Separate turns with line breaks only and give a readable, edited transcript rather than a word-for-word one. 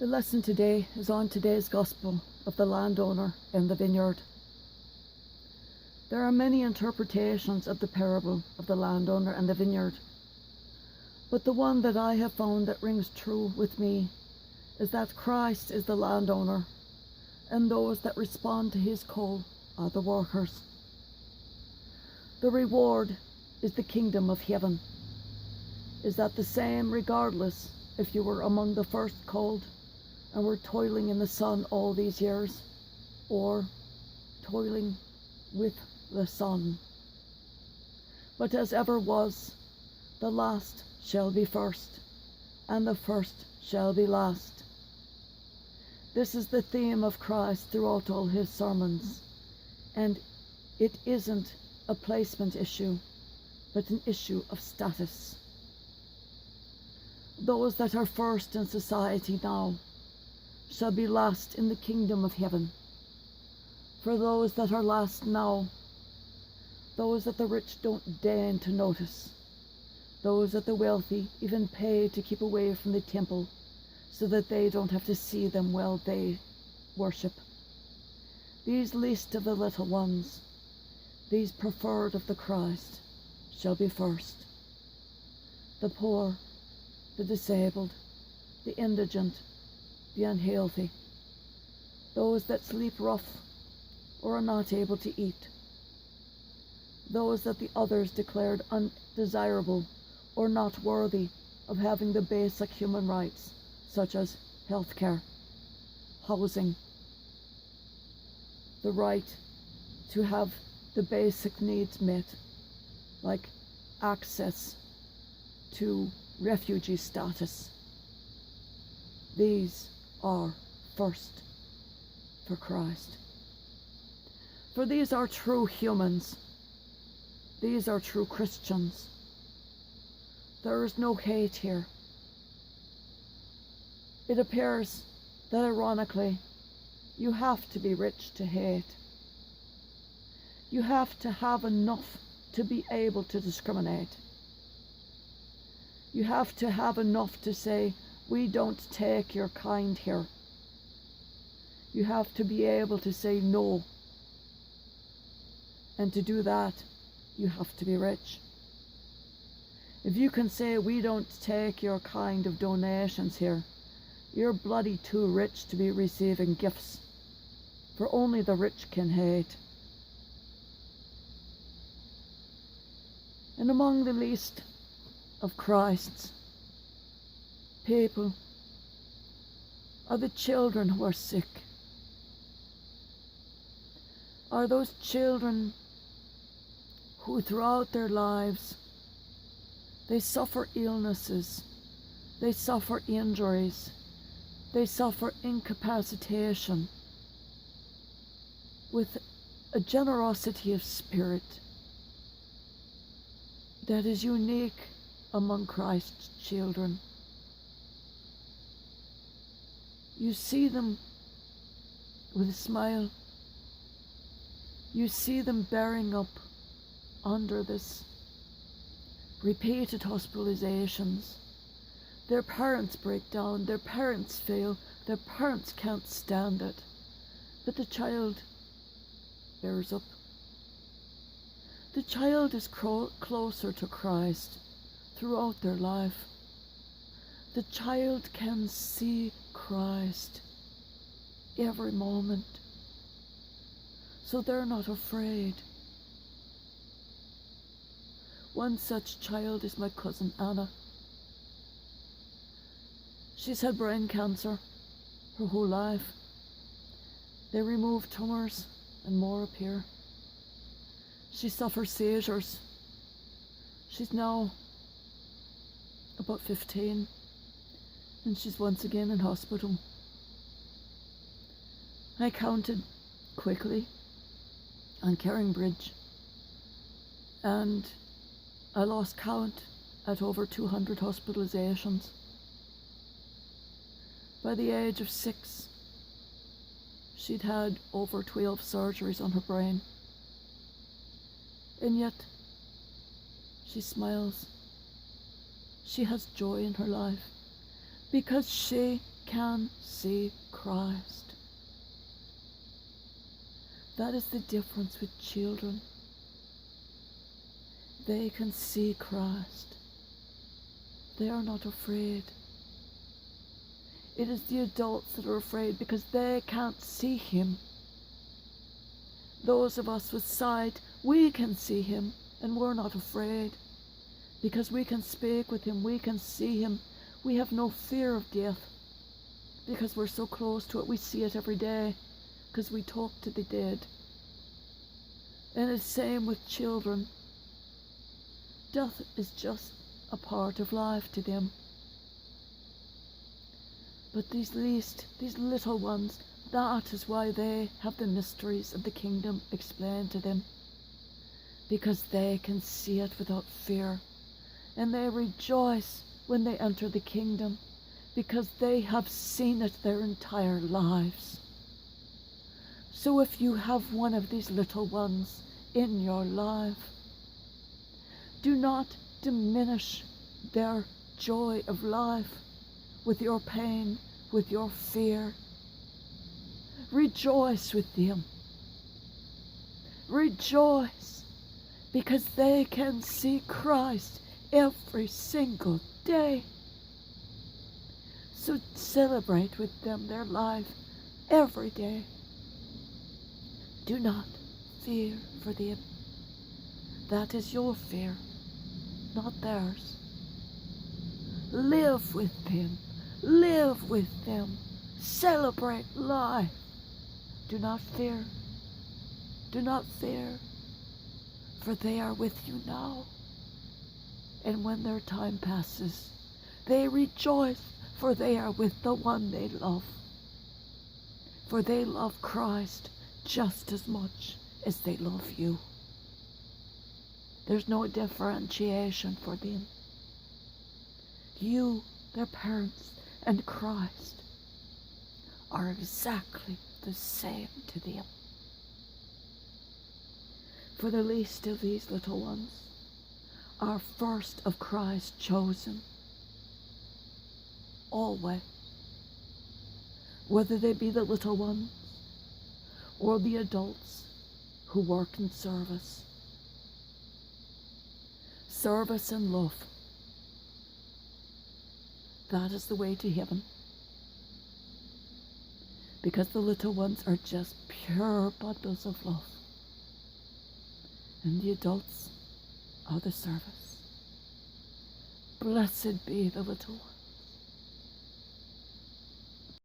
The lesson today is on today's Gospel of the landowner in the vineyard. There are many interpretations of the parable of the landowner and the vineyard, but the one that I have found that rings true with me is that Christ is the landowner, and those that respond to his call are the workers. The reward is the kingdom of heaven. Is that the same regardless if you were among the first called and were toiling in the sun all these years, or toiling with the sun? But as ever was, the last shall be first, and the first shall be last. This is the theme of Christ throughout all his sermons, and it isn't a placement issue, but an issue of status. Those that are first in society now shall be last in the kingdom of heaven. For those that are last now, those that the rich don't deign to notice, those that the wealthy even pay to keep away from the temple so that they don't have to see them while they worship. These least of the little ones, these preferred of the Christ, shall be first. The poor, the disabled, the indigent, the unhealthy, those that sleep rough or are not able to eat, those that the others declared undesirable or not worthy of having the basic human rights, such as health care, housing, the right to have the basic needs met, like access to refugee status. These are first for Christ. For these are true humans. These are true Christians. There is no hate here. It appears that ironically, you have to be rich to hate. You have to have enough to be able to discriminate. You have to have enough to say, we don't take your kind here. You have to be able to say no. And to do that, you have to be rich. If you can say, we don't take your kind of donations here, you're bloody too rich to be receiving gifts, for only the rich can hate. And among the least of Christ's people are the children who are sick. Are those children who throughout their lives they suffer illnesses, they suffer injuries, they suffer incapacitation with a generosity of spirit that is unique among Christ's children. You see them with a smile. You see them bearing up under this repeated hospitalizations. Their parents break down, their parents fail, their parents can't stand it. But the child bears up. The child is closer to Christ throughout their life. The child can see Christ every moment, so they're not afraid. One such child is my cousin Anna. She's had brain cancer her whole life. They remove tumours and more appear. She suffers seizures. She's now about 15 and she's once again in hospital. I counted quickly on Caring Bridge and I lost count at over 200 hospitalizations. By the age of 6, she'd had over 12 surgeries on her brain. And yet, she smiles. She has joy in her life because she can see Christ. That is the difference with children. They can see Christ. They are not afraid. It is the adults that are afraid because they can't see him. Those of us with sight, we can see him and we're not afraid because we can speak with him, we can see him. We have no fear of death because we're so close to it. We see it every day because we talk to the dead. And it's the same with children. Death is just a part of life to them. But these little ones, that is why they have the mysteries of the kingdom explained to them. Because they can see it without fear. And they rejoice when they enter the kingdom because they have seen it their entire lives. So if you have one of these little ones in your life, do not diminish their joy of life with your pain, with your fear. Rejoice with them. Rejoice because they can see Christ every single day. So celebrate with them their life every day. Do not fear for them. That is your fear, not theirs. Live with them. Live with them. Celebrate life. Do not fear. Do not fear, for they are with you now. And when their time passes, they rejoice, for they are with the one they love. For they love Christ just as much as they love you. There's no differentiation for them. You, their parents, and Christ are exactly the same to them. For the least of these little ones are first of Christ chosen, always, whether they be the little ones or the adults who work in service. Service and love. That is the way to heaven. Because the little ones are just pure bundles of love. And the adults are the service. Blessed be the little ones.